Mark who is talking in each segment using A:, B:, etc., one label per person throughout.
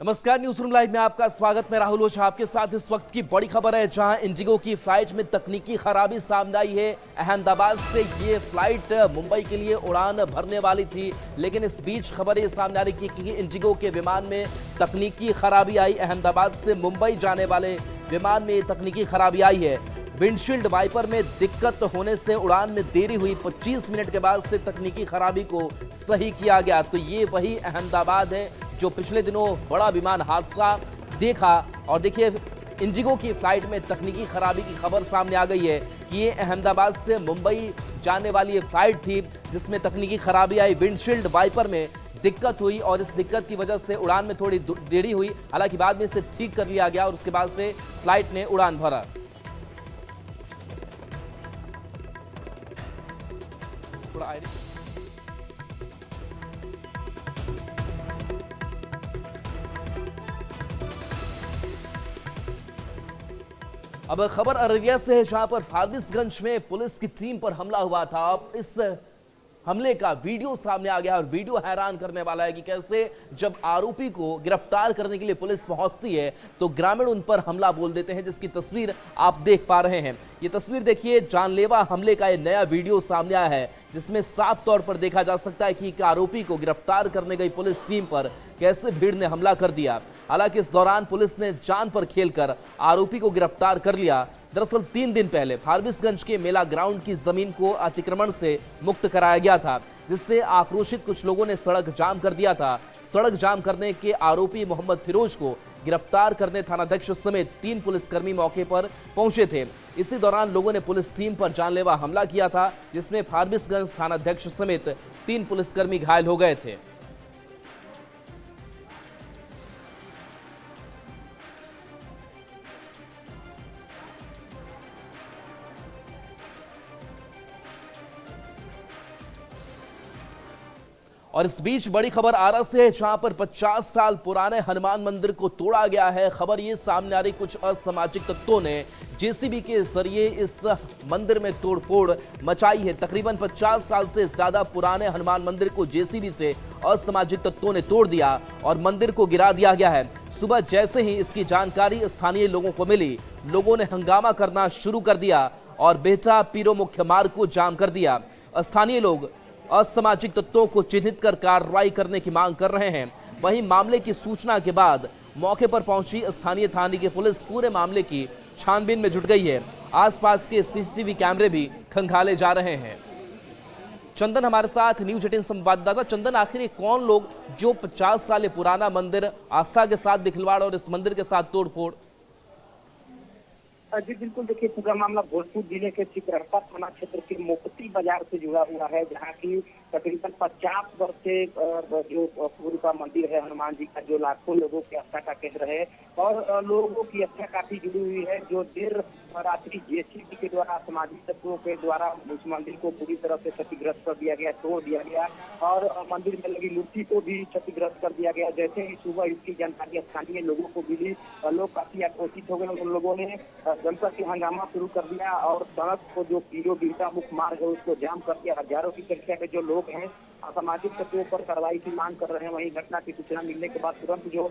A: नमस्कार, news room live में आपका स्वागत। मैं राहुल ओझा आपके साथ। इस वक्त की बड़ी खबर है, जहां इंडिगो की फ्लाइट में तकनीकी खराबी सामने आई है। अहमदाबाद से ये फ्लाइट मुंबई के लिए उड़ान भरने वाली थी, लेकिन इस बीच खबर ये सामने आ रही कि इंडिगो के विमान में तकनीकी खराबी आई। अहमदाबाद से मुंबई जाने वाले विमान में तकनीकी खराबी आई है। विंडशील्ड वाइपर में दिक्कत होने से उड़ान में देरी हुई। 25 मिनट के बाद से तकनीकी खराबी को सही किया गया। तो ये वही अहमदाबाद है जो पिछले दिनों बड़ा विमान हादसा देखा। और देखिए, इंडिगो की फ्लाइट में तकनीकी खराबी की खबर सामने आ गई है कि ये अहमदाबाद से मुंबई जाने वाली ये फ्लाइट थी, जिसमें तकनीकी खराबी आई। विंडशील्ड वाइपर में दिक्कत हुई और इस दिक्कत की वजह से उड़ान में थोड़ी देरी हुई। हालांकि बाद में इसे ठीक कर लिया गया और उसके बाद से फ्लाइट ने उड़ान भरा। अब खबर अररिया से है, जहां पर फारबिसगंज में पुलिस की टीम पर हमला हुआ था। अब इस हमले का वीडियो सामने आ गया और वीडियो हैरान करने वाला है कि कैसे जब आरोपी को गिरफ्तार करने के लिए पुलिस पहुंचती है तो ग्रामीण उन पर हमला बोल देते हैं, जिसकी तस्वीर आप देख पा रहे हैं। ये तस्वीर देखिए, जानलेवा हमले का ये नया वीडियो सामने आया है, जिसमें साफ तौर पर देखा जा सकता है कि एक आरोपी को गिरफ्तार करने गई पुलिस टीम पर कैसे भीड़ ने हमला कर दिया। हालांकि इस दौरान पुलिस ने जान पर खेलकर आरोपी को गिरफ्तार कर लिया। दरअसल 3 दिन पहले फारबिसगंज के मेला ग्राउंड की जमीन को अतिक्रमण से मुक्त कराया गया था, जिससे आक्रोशित कुछ लोगों ने सड़क जाम कर दिया था। सड़क जाम करने के आरोपी मोहम्मद फिरोज को गिरफ्तार करने थानाध्यक्ष समेत 3 पुलिसकर्मी मौके पर पहुंचे थे। इसी दौरान लोगों ने पुलिस टीम पर जानलेवा हमला किया था, जिसमें फारबिसगंज थानाध्यक्ष समेत 3 पुलिसकर्मी घायल हो गए थे। और इस बीच बड़ी खबर आरा से है, जहां पर 50 साल पुराने हनुमान मंदिर को तोड़ा गया है। खबर ये सामने आ रही, कुछ असामाजिक तत्वों ने जेसीबी के जरिए इस मंदिर में तोड़फोड़ मचाई है। तकरीबन 50 साल से ज्यादा पुराने हनुमान मंदिर को जेसीबी से असामाजिक तत्वों ने तोड़ दिया और मंदिर को गिरा दिया गया है। सुबह जैसे ही इसकी जानकारी स्थानीय लोगों को मिली, लोगों ने हंगामा करना शुरू कर दिया और बेहटा पीरो मुख्य मार्ग को जाम कर दिया। स्थानीय लोग असामाजिक तत्वों को चिन्हित कर कार्रवाई करने की मांग कर रहे हैं। वहीं मामले की सूचना के बाद मौके पर पहुंची स्थानीय थाने की पुलिस पूरे मामले की छानबीन में जुट गई है। आसपास के सीसीटीवी कैमरे भी खंगाले जा रहे हैं। चंदन हमारे साथ, न्यूज 18 संवाददाता। चंदन, आखिर ये कौन लोग जो 50 साल पुराना मंदिर आस्था के साथ दिखलवाड़ और इस मंदिर के साथ तोड़फोड़?
B: जी बिल्कुल, देखिए पूरा मामला भोजपुर जिले के चिकरहटा थाना क्षेत्र के मोपती बाजार से जुड़ा हुआ है, जहाँ की तकरीबन 50 वर्ष से जो पूर्व का मंदिर है हनुमान जी का, जो लाखों लोगों की आस्था का केंद्र है और लोगों की आस्था काफी जुड़ी हुई है। जो देर रात्रि जेसीबी के द्वारा सामाजिक तत्वों के द्वारा उस मंदिर को पूरी तरह से क्षतिग्रस्त कर दिया गया, तोड़ दिया गया और मंदिर में लगी मूर्ति को भी क्षतिग्रस्त कर दिया गया। जैसे ही सुबह इसकी जानकारी स्थानीय लोगों को मिली, लोग काफी आक्रोशित हो गए। उन लोगों ने जनता की हंगामा शुरू कर दिया और सड़क को, जो पीरो बिरसा मुख्य मार्ग है, उसको जाम कर दिया। हजारों की संख्या में जो लोग हैं असामाजिक तत्वों पर कार्रवाई की मांग कर रहे हैं। वहीं घटना की सूचना मिलने के बाद तुरंत जो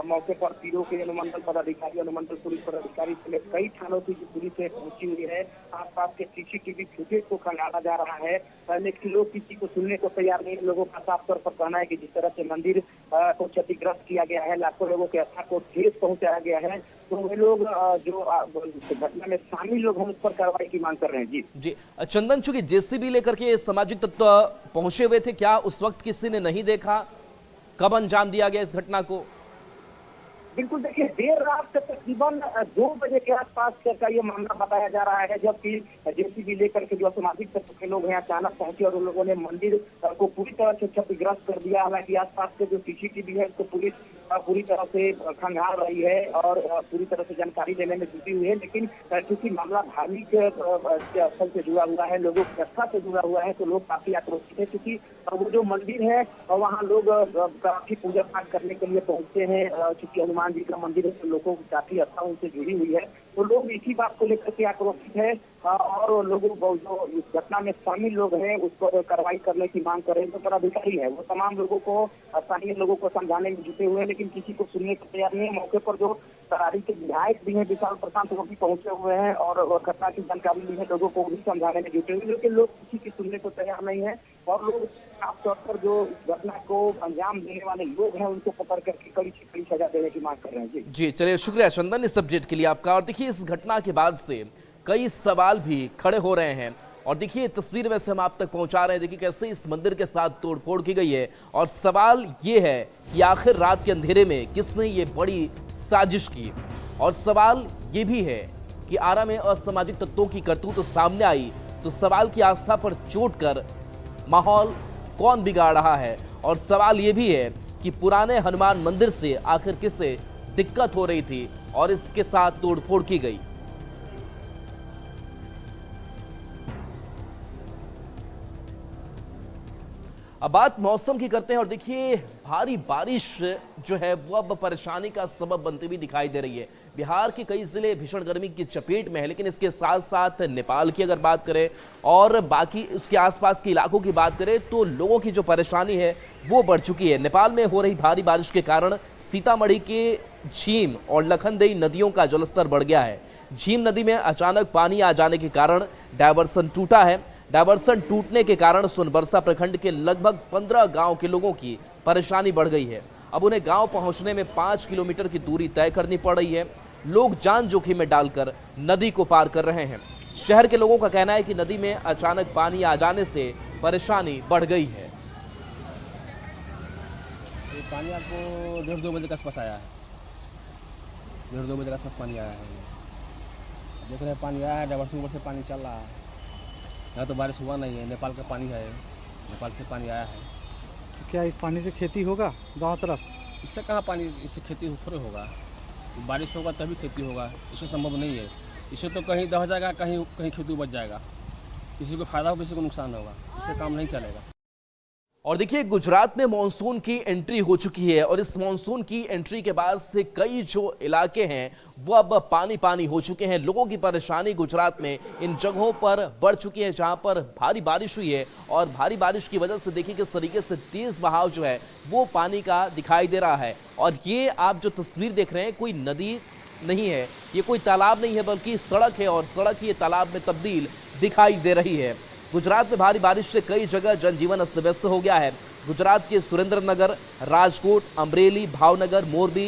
B: मौके पर पीरो के अनुमंडल पदाधिकारी, अनुमंडल पुलिस पदाधिकारी समेत कई थानों की पुलिस पहुंची हुई है। आसपास के सीसीटीवी फुटेज को खंगाला जा रहा है, लेकिन लोग किसी को सुनने को तैयार नहीं। लोगों का साफ तौर पर कहना है कि जिस तरह से मंदिर को क्षतिग्रस्त किया गया है, लाखों लोगों की आस्था को ठेस पहुंचाया गया है, तो वे लोग जो घटना में शामिल लोग हैं उस पर कार्रवाई की मांग कर रहे हैं। जी
A: चंदन, चूंकि जेसीबी लेकर के सामाजिक तत्व पहुंचे हुए थे, क्या उस वक्त किसी ने नहीं देखा कब अंजाम दिया गया इस घटना को?
B: बिल्कुल, देखिए देर रात तकरीबन 2 बजे के आसपास का ये मामला बताया जा रहा है, जबकि जेसीबी लेकर के जो असामाजिक तत्व के लोग हैं अचानक पहुंचे और उन लोगों ने मंदिर को पूरी तरह से क्षतिग्रस्त कर दिया। हालांकि आसपास के जो सीसीटीवी है उसको पुलिस पूरी तरह से खंगाल रही है और पूरी तरह से जानकारी लेने में जुटी हुई है। लेकिन क्योंकि मामला धार्मिक स्थल से जुड़ा हुआ है, लोगों की आस्था से जुड़ा हुआ है, तो लोग काफी आक्रोशित है। क्योंकि वो जो मंदिर है वहाँ लोग काफी पूजा पाठ करने के लिए पहुंचते हैं। चूंकि हनुमान हनुमान जी का मंदिर है, तो लोगों की काफी आस्था उनसे जुड़ी हुई है। तो लोग इसी बात को लेकर के आक्रोशित है और लोगों को जो इस घटना में शामिल लोग हैं उस पर कार्रवाई करने की मांग कर रहे हैं। जो पदाधिकारी है वो तमाम लोगों को, स्थानीय लोगों को समझाने में जुटे हुए हैं, लेकिन किसी को सुनने को तैयार नहीं है। मौके पर जो तरारी के विधायक भी हैं विशाल प्रशांत, वो भी पहुंचे हुए हैं और घटना की जानकारी ली है, लोगों को भी समझाने में जुटे हुए, लेकिन लोग किसी की सुनने को तैयार नहीं है। और लोग खासतौर पर जो घटना को अंजाम देने वाले लोग हैं उनको पकड़ करके कड़ी से कड़ी सजा देने की मांग कर रहे हैं।
A: जी चलिए, शुक्रिया चंदन इस अपडेट के लिए आपका। और देखिए, इस घटना के बाद से कई सवाल भी खड़े हो रहे हैं और देखिए तस्वीर वैसे हम आप तक पहुंचा रहे हैं। देखिए कैसे इस मंदिर के साथ तोड़फोड़ की गई है और सवाल ये है कि आखिर रात के अंधेरे में किसने ये बड़ी साजिश की। और सवाल ये भी है कि आरा में असामाजिक तत्वों की करतूत सामने आई तो सवाल की आस्था पर चोट कर माहौल कौन बिगाड़ रहा है। और सवाल ये भी है कि पुराने हनुमान मंदिर से आखिर किसे दिक्कत हो रही थी और इसके साथ तोड़फोड़ की गई। अब बात मौसम की करते हैं और देखिए भारी बारिश जो है वो अब परेशानी का सबब बनती हुई दिखाई दे रही है। बिहार के कई जिले भीषण गर्मी की चपेट में है, लेकिन इसके साथ साथ नेपाल की अगर बात करें और बाकी उसके आसपास के इलाकों की बात करें तो लोगों की जो परेशानी है वो बढ़ चुकी है। नेपाल में हो रही भारी बारिश के कारण सीतामढ़ी के झीम और लखनदेई नदियों का जलस्तर बढ़ गया है। झीम नदी में अचानक पानी आ जाने के कारण डायवर्सन टूटा है। डायवर्सन टूटने के कारण सोनबरसा प्रखंड के लगभग 15 गांव के लोगों की परेशानी बढ़ गई है। अब उन्हें गांव पहुंचने में 5 किलोमीटर की दूरी तय करनी पड़ रही है। लोग जान जोखिम में डालकर नदी को पार कर रहे हैं। शहर के लोगों का कहना है कि नदी में अचानक पानी आ जाने से परेशानी बढ़ गई है।
C: ये पानी आपको 1:30-2 बजे के आसपास आया है। 1:30-2 बजे के आसपास पानी आया है। देख रहे हैं पानी आया है, डायवर्सन से पानी चल रहा है। यहाँ तो बारिश हुआ नहीं है, नेपाल का पानी है, नेपाल से पानी आया है।
D: तो क्या इस पानी से खेती होगा गांव तरफ?
C: इससे कहाँ पानी, इससे खेती थोड़े होगा। बारिश होगा तभी खेती होगा, इससे संभव नहीं है। इससे तो कहीं दह जाएगा, कहीं कहीं खेती बच जाएगा। किसी को फायदा होगा, किसी को नुकसान होगा, इससे काम नहीं चलेगा।
A: और देखिए गुजरात में मानसून की एंट्री हो चुकी है और इस मानसून की एंट्री के बाद से कई जो इलाके हैं वो अब पानी पानी हो चुके हैं। लोगों की परेशानी गुजरात में इन जगहों पर बढ़ चुकी है जहां पर भारी बारिश हुई है और भारी बारिश की वजह से देखिए किस तरीके से तेज बहाव जो है वो पानी का दिखाई दे रहा है। और ये आप जो तस्वीर देख रहे हैं कोई नदी नहीं है, ये कोई तालाब नहीं है, बल्कि सड़क है और सड़क ये तालाब में तब्दील दिखाई दे रही है। गुजरात में भारी बारिश से कई जगह जनजीवन अस्त व्यस्त हो गया है। गुजरात के सुरेंद्रनगर, राजकोट, अमरेली, भावनगर, मोरबी,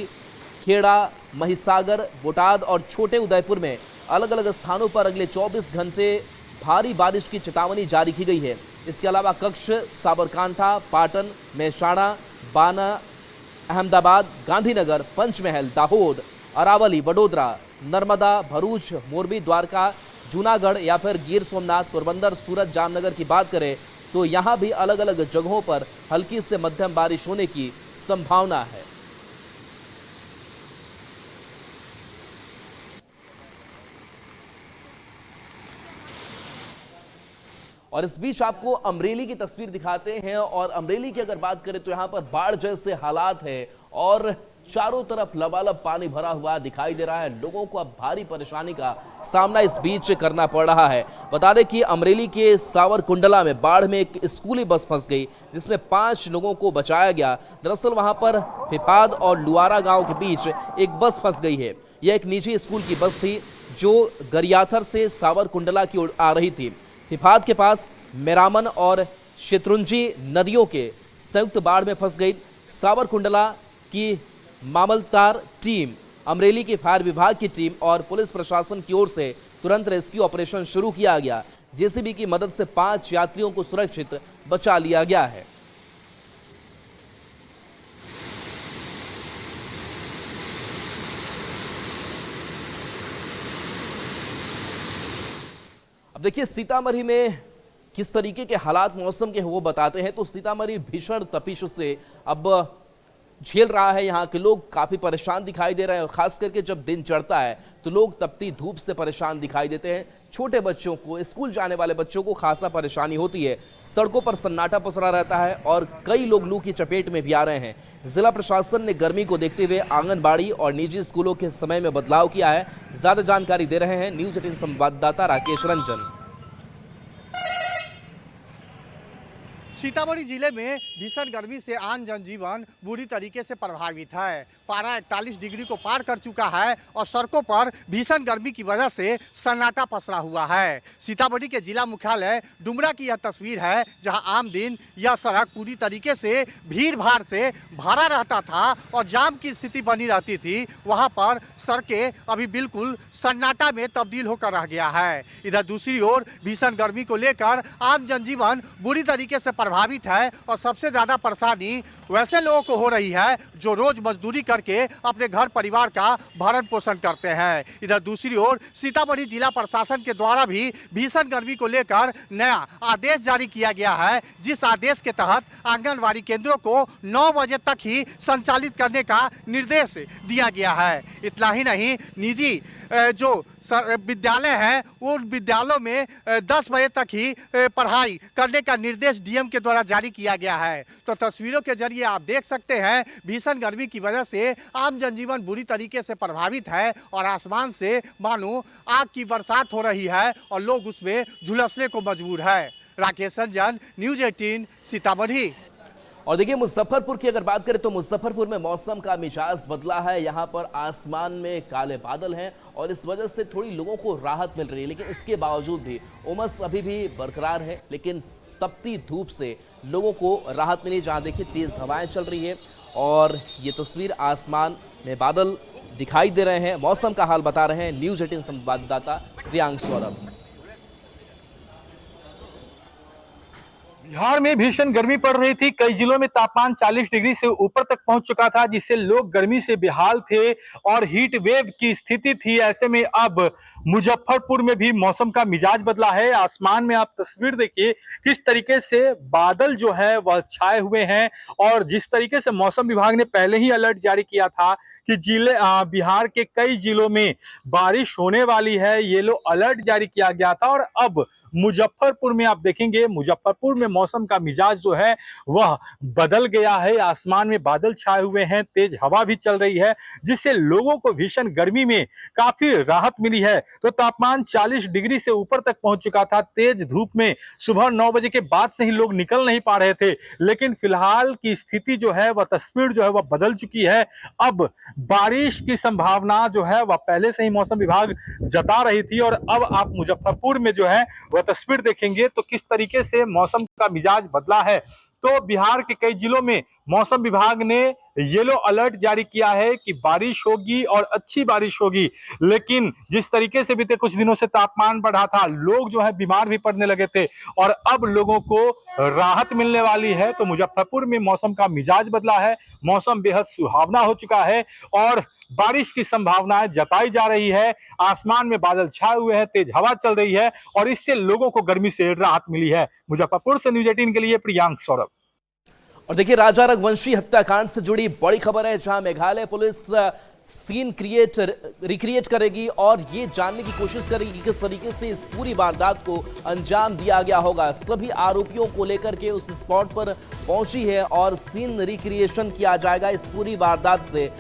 A: खेड़ा, महिसागर, बोटाद और छोटे उदयपुर में अलग अलग स्थानों पर अगले 24 घंटे भारी बारिश की चेतावनी जारी की गई है। इसके अलावा कच्छ, साबरकांठा, पाटन, मेहसाणा, बाना, अहमदाबाद, गांधीनगर, पंचमहल, दाहोद, अरावली, वडोदरा, नर्मदा, भरूच, मोरबी, द्वारका, जूनागढ़ या फिर गिर सोमनाथ, पोरबंदर, सूरत, जामनगर की बात करें तो यहां भी अलग अलग जगहों पर हल्की से मध्यम बारिश होने की संभावना है। और इस बीच आपको अमरेली की तस्वीर दिखाते हैं और अमरेली की अगर बात करें तो यहां पर बाढ़ जैसे हालात है और चारों तरफ लबालब पानी भरा हुआ दिखाई दे रहा है। लोगों को अब भारी परेशानी का सामना इस बीच करना पड़ रहा है। बता दें कि अमरेली के सावरकुंडला में बाढ़ में एक स्कूली बस फंस गई जिसमें 5 लोगों को बचाया गया। दरअसल वहां पर फिफाद और लुआरा गांव के बीच एक बस फंस गई है। यह एक निजी स्कूल की बस थी जो गरियाथर से सावरकुंडला की ओर आ रही थी। फिफाद के पास मेरामन और शेत्रुंजी नदियों के संयुक्त बाढ़ में फंस गई। सावरकुंडला की मामलतार टीम, अमरेली के फायर विभाग की टीम और पुलिस प्रशासन की ओर से तुरंत रेस्क्यू ऑपरेशन शुरू किया गया। जेसीबी की मदद से 5 यात्रियों को सुरक्षित बचा लिया गया है। अब देखिए सीतामढ़ी में किस तरीके के हालात मौसम के वो बताते हैं। तो सीतामढ़ी भीषण तपिश से अब झेल रहा है। यहाँ के लोग काफी परेशान दिखाई दे रहे हैं और खास करके जब दिन चढ़ता है तो लोग तपती धूप से परेशान दिखाई देते हैं। छोटे बच्चों को, स्कूल जाने वाले बच्चों को खासा परेशानी होती है। सड़कों पर सन्नाटा पसरा रहता है और कई लोग लू की चपेट में भी आ रहे हैं। जिला प्रशासन ने गर्मी को देखते हुए आंगनबाड़ी और निजी स्कूलों के समय में बदलाव किया है। ज्यादा जानकारी दे रहे हैं न्यूज 18 संवाददाता राकेश रंजन।
E: सीतामढ़ी जिले में भीषण गर्मी से आम जनजीवन बुरी तरीके से प्रभावित है। पारा 41 डिग्री को पार कर चुका है और सड़कों पर भीषण गर्मी की वजह से सन्नाटा पसरा हुआ है। सीतामढ़ी के जिला मुख्यालय डुमरा की यह तस्वीर है, जहां आम दिन यह सड़क पूरी तरीके से भीड़ भाड़ से भरा रहता था और जाम की स्थिति बनी रहती थी। वहां पर सड़कें अभी बिल्कुल सन्नाटा में तब्दील होकर रह गया है। इधर दूसरी ओर भीषण गर्मी को लेकर आम जनजीवन बुरी तरीके से प्रभावित है और सबसे ज्यादा परेशानी वैसे लोगों को हो रही है जो रोज मजदूरी करके अपने घर परिवार का भरण पोषण करते हैं। इधर दूसरी ओर सीतामढ़ी जिला प्रशासन के द्वारा भी भीषण गर्मी को लेकर नया आदेश जारी किया गया है, जिस आदेश के तहत आंगनबाड़ी केंद्रों को 9 बजे तक ही संचालित करने का निर्देश दिया गया है। इतना ही नहीं, निजी जो विद्यालय हैं उन विद्यालयों में 10 बजे तक ही पढ़ाई करने का निर्देश डीएम के द्वारा जारी किया गया है। तो तस्वीरों के जरिए आप देख सकते हैं भीषण गर्मी की वजह से आम जनजीवन बुरी तरीके से प्रभावित है और आसमान से मानो आग की बरसात हो रही है और लोग उसमें झुलसने को मजबूर है। राकेश रंजन, न्यूज 18 सीतामढ़ी।
A: और देखिए, मुजफ्फरपुर की अगर बात करें तो मुजफ्फरपुर में मौसम का मिजाज बदला है। यहाँ पर आसमान में काले बादल हैं और इस वजह से थोड़ी लोगों को राहत मिल रही है, लेकिन इसके बावजूद भी उमस अभी भी बरकरार है। लेकिन तपती धूप से लोगों को राहत मिली। जहाँ देखिए तेज हवाएं चल रही है और ये तस्वीर आसमान में बादल दिखाई दे रहे हैं। मौसम का हाल बता रहे हैं न्यूज 18 संवाददाता प्रियांक सौरभ।
F: बिहार में भीषण गर्मी पड़ रही थी। कई जिलों में तापमान 40 डिग्री से ऊपर तक पहुंच चुका था, जिससे लोग गर्मी से बेहाल थे और हीट वेव की स्थिति थी। ऐसे में अब मुजफ्फरपुर में भी मौसम का मिजाज बदला है। आसमान में आप तस्वीर देखिए किस तरीके से बादल जो है वह छाए हुए हैं और जिस तरीके से मौसम विभाग ने पहले ही अलर्ट जारी किया था कि बिहार के कई जिलों में बारिश होने वाली है, येलो अलर्ट जारी किया गया था। और अब मुजफ्फरपुर में आप देखेंगे, मुजफ्फरपुर में मौसम का मिजाज जो है वह बदल गया है। आसमान में बादल छाए हुए हैं, तेज हवा भी चल रही है, जिससे लोगों को भीषण गर्मी में काफी राहत मिली है। तो तापमान 40 डिग्री से ऊपर तक पहुंच चुका था। तेज धूप में सुबह 9 बजे के बाद से ही लोग निकल नहीं पा रहे थे, लेकिन फिलहाल की स्थिति जो है वह तस्वीर जो है वह बदल चुकी है। अब बारिश की संभावना जो है वह पहले से ही मौसम विभाग जता रही थी और अब आप मुजफ्फरपुर में जो है वह तस्वीर देखेंगे तो किस तरीके से मौसम का मिजाज बदला है। तो बिहार के कई जिलों में मौसम विभाग ने येलो अलर्ट जारी किया है कि बारिश होगी और अच्छी बारिश होगी, लेकिन जिस तरीके से बीते कुछ दिनों से तापमान बढ़ा था, लोग जो है बीमार भी पड़ने लगे थे और अब लोगों को राहत मिलने वाली है। तो मुजफ्फरपुर में मौसम का मिजाज बदला है, मौसम बेहद सुहावना हो चुका है और बारिश की संभावनाएं जताई जा रही है। आसमान में बादल छाए हुए हैं, तेज हवा चल रही है और इससे लोगों को गर्मी से राहत मिली है। मुजफ्फरपुर से न्यूज 18 के लिए प्रियांक सौरभ।
A: और देखिए, राजा रघुवंशी हत्याकांड से जुड़ी बड़ी खबर है, जहां मेघालय पुलिस सीन रिक्रिएट करेगी और ये जानने की कोशिश करेगी कि किस तरीके से इस पूरी वारदात को अंजाम दिया गया होगा। सभी आरोपियों को लेकर के उस स्पॉट पर पहुंची है और सीन रिक्रिएशन किया जाएगा इस पूरी वारदात से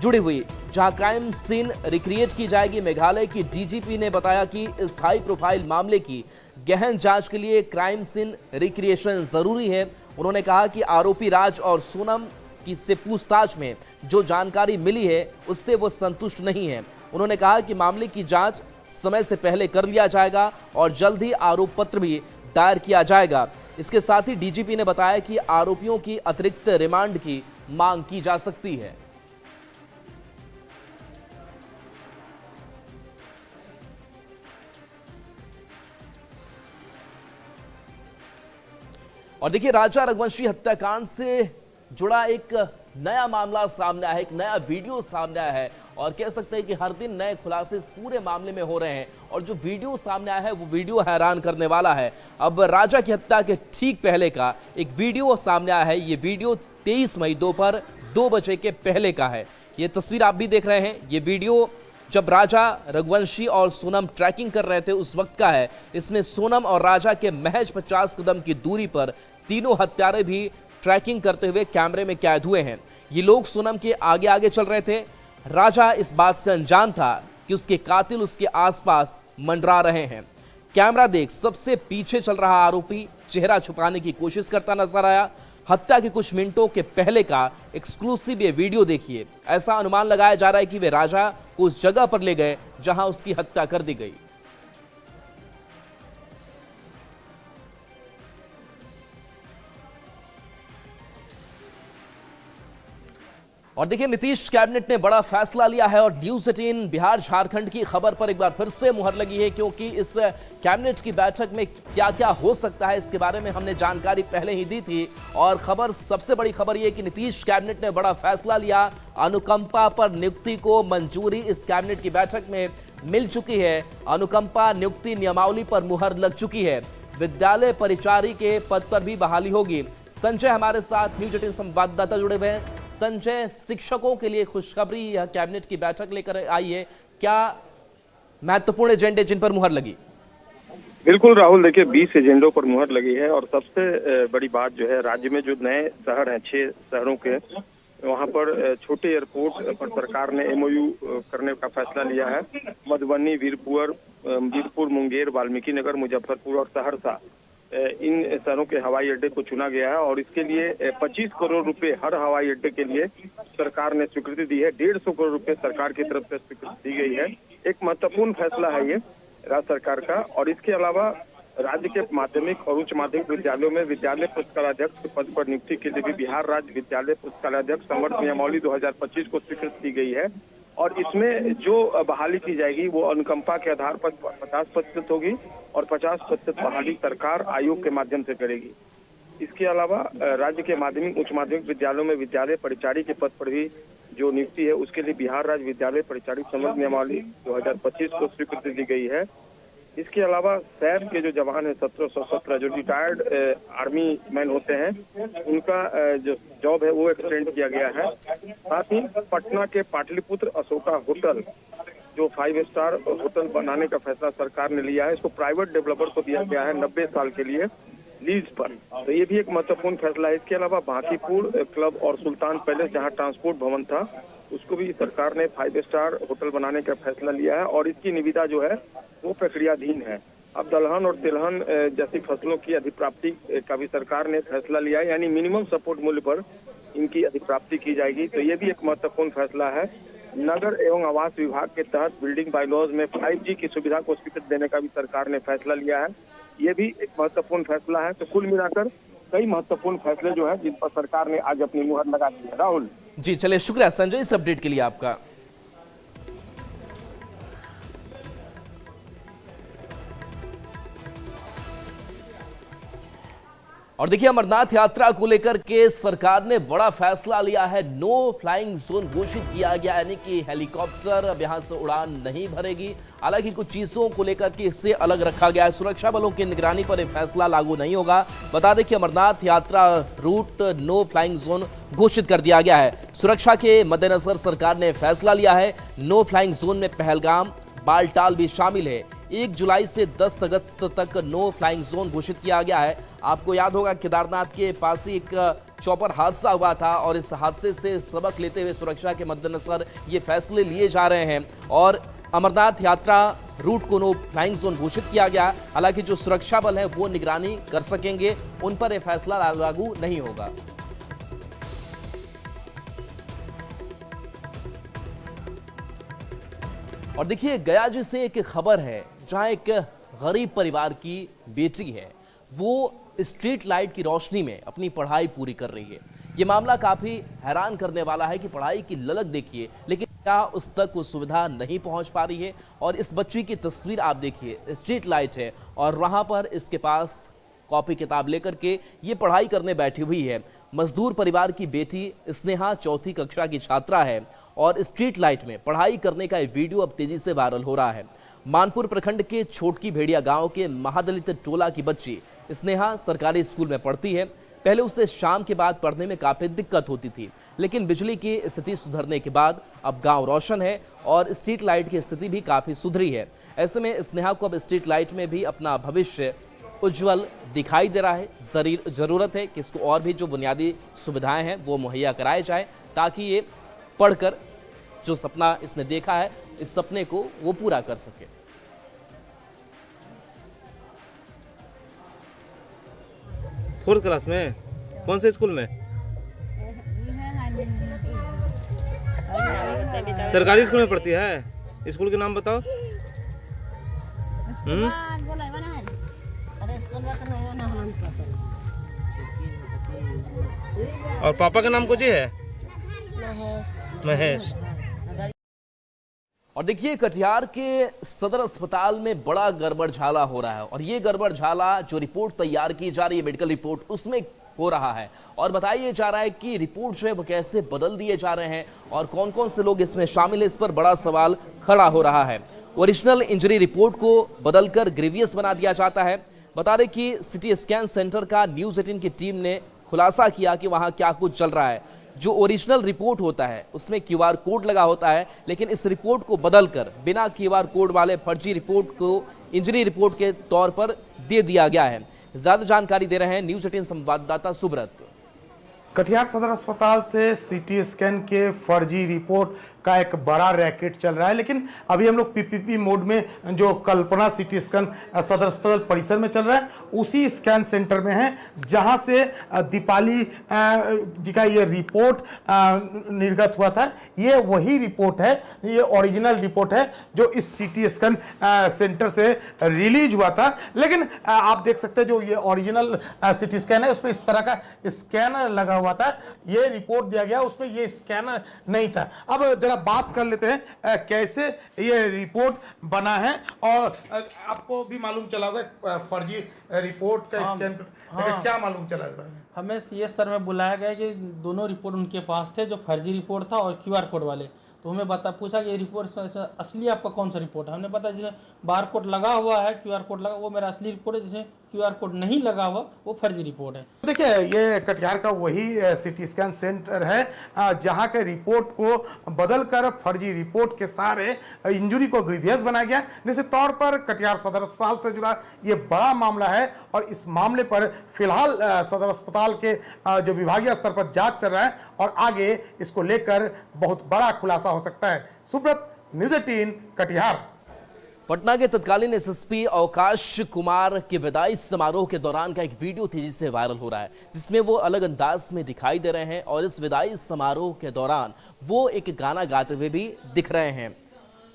A: जुड़ी हुई, जहां क्राइम सीन रिक्रिएट की जाएगी। मेघालय की डीजीपी ने बताया कि इस हाई प्रोफाइल मामले की गहन जांच के लिए क्राइम सीन रिक्रिएशन जरूरी है। उन्होंने कहा कि आरोपी राज और सोनम की से पूछताछ में जो जानकारी मिली है उससे वो संतुष्ट नहीं है। उन्होंने कहा कि मामले की जांच समय से पहले कर लिया जाएगा और जल्द ही आरोप पत्र भी दायर किया जाएगा। इसके साथ ही डीजीपी ने बताया कि आरोपियों की अतिरिक्त रिमांड की मांग की जा सकती है। और देखिए, राजा रघुवंशी हत्याकांड से जुड़ा एक नया मामला सामने आया है, एक नया वीडियो सामने आया है और कह सकते हैं कि हर दिन नए खुलासे इस पूरे मामले में हो रहे हैं। और जो वीडियो सामने आया है वो वीडियो हैरान करने वाला है। अब राजा की हत्या के ठीक पहले का एक वीडियो सामने आया है। ये वीडियो 23 मई दोपहर 2 बजे के पहले का है। ये तस्वीर आप भी देख रहे हैं। ये वीडियो जब राजा, रघुवंशी और सोनम ट्रैकिंग कर रहे थे उस वक्त का है। इसमें सोनम और राजा के महज 50 कदम की दूरी पर तीनों हत्यारे भी ट्रैकिंग करते हुए कैमरे में कैद हुए हैं। ये लोग सोनम के आगे आगे चल रहे थे। राजा इस बात से अनजान था कि उसके कातिल उसके आसपास मंडरा रहे हैं। कैमरा देख सबसे पीछे चल रहा आरोपी चेहरा छुपाने की कोशिश करता नजर आया। हत्या के कुछ मिनटों के पहले का एक्सक्लूसिव ये वीडियो देखिए। ऐसा अनुमान लगाया जा रहा है कि वे राजा को उस जगह पर ले गए जहां उसकी हत्या कर दी गई। और देखिए, नीतीश कैबिनेट ने बड़ा फैसला लिया है और न्यूज़ 18 बिहार झारखंड की खबर पर एक बार फिर से मुहर लगी है, क्योंकि इस कैबिनेट की बैठक में क्या क्या हो सकता है इसके बारे में हमने जानकारी पहले ही दी थी। और खबर, सबसे बड़ी खबर यह कि नीतीश कैबिनेट ने बड़ा फैसला लिया। अनुकंपा पर नियुक्ति को मंजूरी इस कैबिनेट की बैठक में मिल चुकी है। अनुकंपा नियुक्ति नियमावली पर मुहर लग चुकी है। विद्यालय परिचारी के पद पर भी बहाली होगी। संजय हमारे साथ न्यूज़ 18 संवाददाता जुड़े हुए हैं। संजय, शिक्षकों के लिए खुशखबरी यह कैबिनेट की बैठक लेकर आई है, क्या महत्वपूर्ण एजेंडे जिन पर मुहर लगी?
G: बिल्कुल राहुल, देखिए 20 एजेंडों पर मुहर लगी है और सबसे बड़ी बात जो है, राज्य में जो नए शहर हैं 6 शहरों के, वहां पर छोटे एयरपोर्ट पर सरकार ने MOU करने का फैसला लिया है। मधुबनी, वीरपुर, मुंगेर, वाल्मीकि नगर, मुजफ्फरपुर और सहरसा, इन शहरों के हवाई अड्डे को चुना गया है और इसके लिए 25 करोड़ रुपए हर हवाई अड्डे के लिए सरकार ने स्वीकृति दी है। 150 करोड़ रुपए सरकार की तरफ से स्वीकृति दी गई है। एक महत्वपूर्ण फैसला है ये राज्य सरकार का। और इसके अलावा राज्य के माध्यमिक और उच्च माध्यमिक विद्यालयों में विद्यालय पुस्तकालयाध्यक्ष के पद पर नियुक्ति के लिए भी बिहार राज्य विद्यालय पुस्तकालयाध्यक्ष संवर्ग नियमावली 2025 को स्वीकृति दी गई है। और इसमें जो बहाली की जाएगी वो अनुकंपा के आधार पर 50% होगी और 50% बहाली सरकार आयोग के माध्यम से करेगी। इसके अलावा राज्य के माध्यमिक उच्च माध्यमिक विद्यालयों में विद्यालय परिचारी के पद पर भी जो नियुक्ति है उसके लिए बिहार राज्य विद्यालय परिचारी संवर्ग नियमावली 2025 को स्वीकृति दी गई है। इसके अलावा सैप के जो जवान है 1717 जो रिटायर्ड आर्मी मैन होते हैं, उनका जो जॉब है वो एक्सटेंड किया गया है। साथ ही पटना के पाटलिपुत्र अशोका होटल जो 5 स्टार होटल बनाने का फैसला सरकार ने लिया है, इसको प्राइवेट डेवलपर को दिया गया है 90 साल के लिए लीज पर। तो ये भी एक महत्वपूर्ण फैसला है। इसके अलावा बांकीपुर क्लब और सुल्तान पैलेस जहाँ ट्रांसपोर्ट भवन था उसको भी सरकार ने 5 स्टार होटल बनाने का फैसला लिया है और इसकी निविदा जो है वो प्रक्रियाधीन है। अब दलहन और तिलहन जैसी फसलों की अधिप्राप्ति का भी सरकार ने फैसला लिया है, यानी मिनिमम सपोर्ट मूल्य पर इनकी अधिप्राप्ति की जाएगी। तो ये भी एक महत्वपूर्ण फैसला है। नगर एवं आवास विभाग के तहत बिल्डिंग बायलॉज में 5G की सुविधा को स्वीकृति देने का भी सरकार ने फैसला लिया है। ये भी एक महत्वपूर्ण फैसला है। तो कुल मिलाकर कई महत्वपूर्ण फैसले जो है जिन पर सरकार ने आज अपनी मुहर लगा दी है। राहुल
A: जी, चलिए, शुक्रिया संजय इस अपडेट के लिए आपका। और देखिए, अमरनाथ यात्रा को लेकर के सरकार ने बड़ा फैसला लिया है। नो फ्लाइंग जोन घोषित किया गया, यानी कि हेलीकॉप्टर अब यहां से उड़ान नहीं भरेगी। हालांकि कुछ चीजों को लेकर के इससे अलग रखा गया है। सुरक्षा बलों की निगरानी पर यह फैसला लागू नहीं होगा। बता दें कि अमरनाथ यात्रा रूट नो फ्लाइंग जोन घोषित कर दिया गया है। सुरक्षा के मद्देनजर सरकार ने फैसला लिया है। नो फ्लाइंग जोन में पहलगाम, बालटाल भी शामिल है। 1 जुलाई से 10 अगस्त तक नो फ्लाइंग जोन घोषित किया गया है। आपको याद होगा केदारनाथ के पास ही एक चॉपर हादसा हुआ था और इस हादसे से सबक लेते हुए सुरक्षा के मद्देनजर ये फैसले लिए जा रहे हैं और अमरनाथ यात्रा रूट को नो फ्लाइंग जोन घोषित किया गया। हालांकि जो सुरक्षा बल है वो निगरानी कर सकेंगे, उन पर यह फैसला लागू नहीं होगा। और देखिए, गया जी से एक खबर है जहां एक गरीब परिवार की बेटी है, वो स्ट्रीट लाइट की रोशनी में अपनी पढ़ाई पूरी कर रही है। ये मामला काफी हैरान करने वाला है कि पढ़ाई की ललक देखिए, लेकिन क्या उस तक वो सुविधा नहीं पहुंच पा रही है। और इस बच्ची की तस्वीर आप देखिए, स्ट्रीट लाइट है और वहां पर इसके पास कॉपी किताब लेकर के ये पढ़ाई करने बैठी हुई है। मजदूर परिवार की बेटी स्नेहा 4वीं कक्षा की छात्रा है और स्ट्रीट लाइट में पढ़ाई करने का ये वीडियो अब तेजी से वायरल हो रहा है। मानपुर प्रखंड के छोटकी भेड़िया गांव के महादलित टोला की बच्ची स्नेहा सरकारी स्कूल में पढ़ती है। पहले उसे शाम के बाद पढ़ने में काफ़ी दिक्कत होती थी, लेकिन बिजली की स्थिति सुधरने के बाद अब गांव रोशन है और स्ट्रीट लाइट की स्थिति भी काफ़ी सुधरी है। ऐसे में स्नेहा को अब स्ट्रीट लाइट में भी अपना भविष्य उज्जवल दिखाई दे रहा है। ज़रूरत है कि इसको और भी जो बुनियादी सुविधाएं हैं वो मुहैया कराए जाए, ताकि ये पढ़कर जो सपना इसने देखा है इस सपने को वो पूरा कर सके।
H: फोर्थ क्लास में कौन से स्कूल में? सरकारी स्कूल में पढ़ती है। स्कूल के नाम बताओ। और पापा का नाम कुछ है? महेश।
A: और देखिए, कटिहार के सदर अस्पताल में बड़ा गड़बड़झाला हो रहा है और ये गड़बड़झाला जो रिपोर्ट तैयार की जा रही है, मेडिकल रिपोर्ट, उसमें हो रहा है। और बताया जा रहा है कि रिपोर्ट जो है वो कैसे बदल दिए जा रहे हैं और कौन कौन से लोग इसमें शामिल है, इस पर बड़ा सवाल खड़ा हो रहा है। ओरिजिनल इंजरी रिपोर्ट को बदलकर ग्रेवियस बना दिया जाता है। बता दें कि सिटी स्कैन सेंटर का न्यूज़ 18 की टीम ने खुलासा किया कि वहाँ क्या कुछ चल रहा है। जो ओरिजिनल रिपोर्ट होता है उसमें QR कोड लगा होता है, लेकिन इस रिपोर्ट को बदलकर बिना QR कोड वाले फर्जी रिपोर्ट को इंजरी रिपोर्ट के तौर पर दे दिया गया है। ज्यादा जानकारी दे रहे हैं न्यूज़ 18 संवाददाता सुब्रत।
I: कटिहार सदर अस्पताल से सीटी स्कैन के फर्जी रिपोर्ट का एक बड़ा रैकेट चल रहा है, लेकिन अभी हम लोग PPP मोड में जो कल्पना सिटी स्कैन सदर अस्पताल परिसर में चल रहा है उसी स्कैन सेंटर में है, जहां से दीपाली जी का ये रिपोर्ट निर्गत हुआ था। ये वही रिपोर्ट है, ये ओरिजिनल रिपोर्ट है जो इस सिटी स्कैन सेंटर से रिलीज हुआ था। लेकिन आप देख सकते हैं जो ये ओरिजिनल सिटी स्कैन है उस पर इस तरह का स्कैनर लगा हुआ था। ये रिपोर्ट दिया गया, उस पर ये स्कैनर नहीं था। अब बात कर लेते हैं कैसे ये रिपोर्ट बना है। और आपको भी मालूम चला होगा फर्जी रिपोर्ट का स्कैन, क्या मालूम चला इस बारे में?
J: हमें CS सर में बुलाया गया कि दोनों रिपोर्ट उनके पास थे, जो फर्जी रिपोर्ट था और QR कोड वाले। तो हमें पूछा कि ये रिपोर्ट असली आपका कौन सा रिपोर्ट है। हमने बताया जिसमें बार कोड लगा हुआ है, QR कोड लगा, वो मेरा असली रिपोर्ट है। जिसमें QR कोड नहीं लगा हुआ वो फर्जी रिपोर्ट है।
I: देखिए, ये कटिहार का वही सिटी स्कैन सेंटर है जहां के रिपोर्ट को बदलकर फर्जी रिपोर्ट के सारे इंजरी को ग्रीवियस बनाया गया। निश्चित तौर पर कटिहार सदर अस्पताल से जुड़ा ये बड़ा मामला है और इस मामले पर फिलहाल सदर अस्पताल के जो विभागीय स्तर पर जांच चल रहा है और आगे इसको लेकर बहुत बड़ा खुलासा हो सकता है। सुब्रत, न्यूज़ 18 कटिहार।
A: पटना के तत्कालीन SSP अवकाश कुमार के विदाई समारोह के दौरान का एक वीडियो तेजी से वायरल हो रहा है, जिसमें वो अलग अंदाज में दिखाई दे रहे हैं और इस विदाई समारोह के दौरान वो एक गाना गाते हुए भी दिख रहे हैं।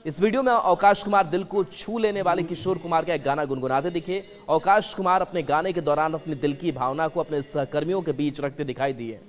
A: इस वीडियो में अवकाश कुमार दिल को छू लेने वाले किशोर कुमार का एक गाना गुनगुनाते दिखे। अवकाश कुमार अपने गाने के दौरान अपने दिल की भावना को अपने सहकर्मियों के बीच रखते दिखाई दिए।